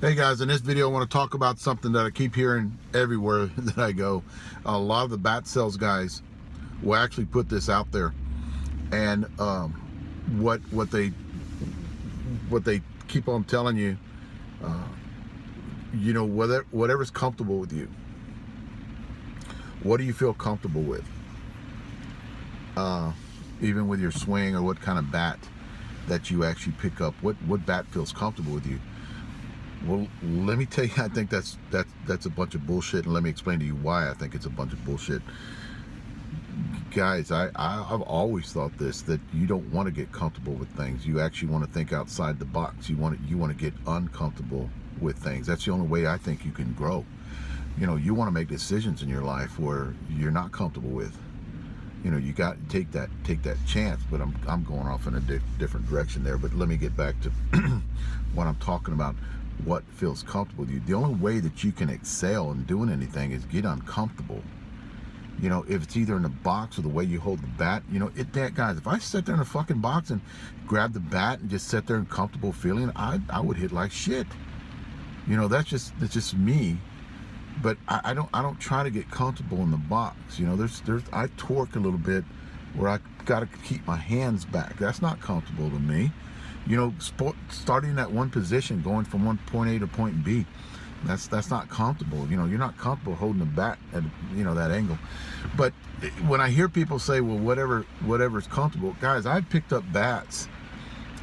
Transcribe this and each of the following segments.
Hey guys, in this video I want to talk about something that I keep hearing everywhere that I go. A lot of the bat sales guys will actually put this out there, and what they keep on telling you, whatever's comfortable with you. What do you feel comfortable with? Even with your swing, or what kind of bat that you actually pick up. What bat feels comfortable with you? Well, let me tell you, I think that's a bunch of bullshit, and let me explain to you why I think it's a bunch of bullshit. Guys, I've always thought this, that you don't want to get comfortable with things. You actually want to think outside the box. You want to get uncomfortable with things. That's the only way I think you can grow. You want to make decisions in your life where you're not comfortable with. You got to take that chance. But I'm going off in a different direction there. But let me get back to what I'm talking about. What feels comfortable with you. The only way that you can excel in doing anything is get uncomfortable. If it's either in the box or the way you hold the bat, guys, if I sit there in a fucking box and grab the bat and just sit there in comfortable feeling, I would hit like shit. That's just me. But I don't try to get comfortable in the box. I torque a little bit where I got to keep my hands back. That's not comfortable to me. Starting at one position, going from point A to point B, that's not comfortable. You're not comfortable holding the bat at that angle. But when I hear people say, well, whatever's comfortable, guys, I picked up bats.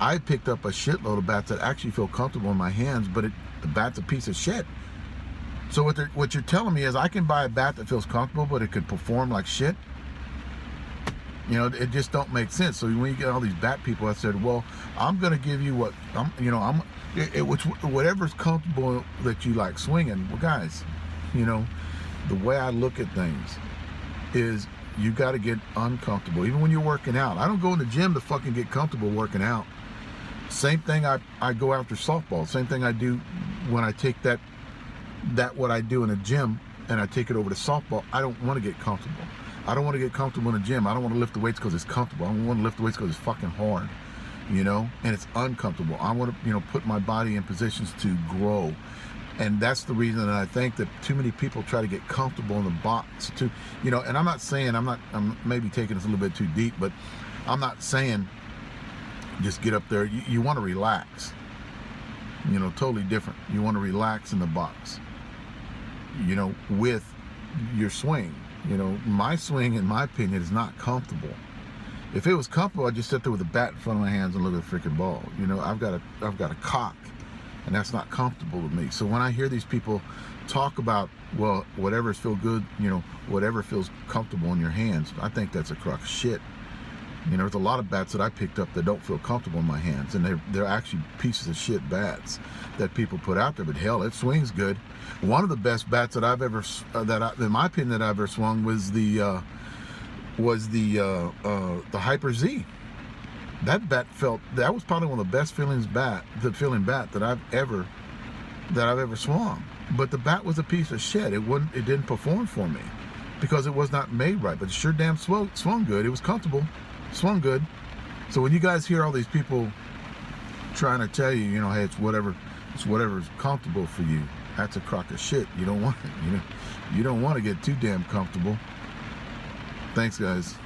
I picked up a shitload of bats that actually feel comfortable in my hands, but the bat's a piece of shit. So what you're telling me is I can buy a bat that feels comfortable, but it could perform like shit? It just don't make sense. So when you get all these bat people, I said, well, I'm going to give you whatever's comfortable that you like swinging. Well, guys, the way I look at things is you got to get uncomfortable. Even when you're working out, I don't go in the gym to fucking get comfortable working out. Same thing. I go after softball. Same thing I do when I take that what I do in a gym and I take it over to softball. I don't want to get comfortable. I don't want to get comfortable in the gym. I don't want to lift the weights because it's comfortable. I don't want to lift the weights because it's fucking hard, and it's uncomfortable. I want to, put my body in positions to grow. And that's the reason that I think that too many people try to get comfortable in the box and I'm not saying, I'm maybe taking this a little bit too deep, but I'm not saying just get up there. You want to relax, totally different. You want to relax in the box, with your swing. My swing, in my opinion, is not comfortable. If it was comfortable, I'd just sit there with a bat in front of my hands and look at the freaking ball. I've got a cock, and that's not comfortable with me. So when I hear these people talk about, well, whatever feels good, whatever feels comfortable in your hands, I think that's a crock of shit. There's a lot of bats that I picked up that don't feel comfortable in my hands, and they're actually pieces of shit bats that people put out there. But hell, it swings good. One of the best bats that I've ever, in my opinion, that I ever swung was the Hyper Z. That bat that was probably one of the best feeling bat that I've ever swung. But the bat was a piece of shit. It didn't perform for me because it was not made right. But it sure damn swung good. It was comfortable. Swung good. So when you guys hear all these people trying to tell you, hey, it's whatever's comfortable for you, that's a crock of shit. You don't want to get too damn comfortable. Thanks, guys.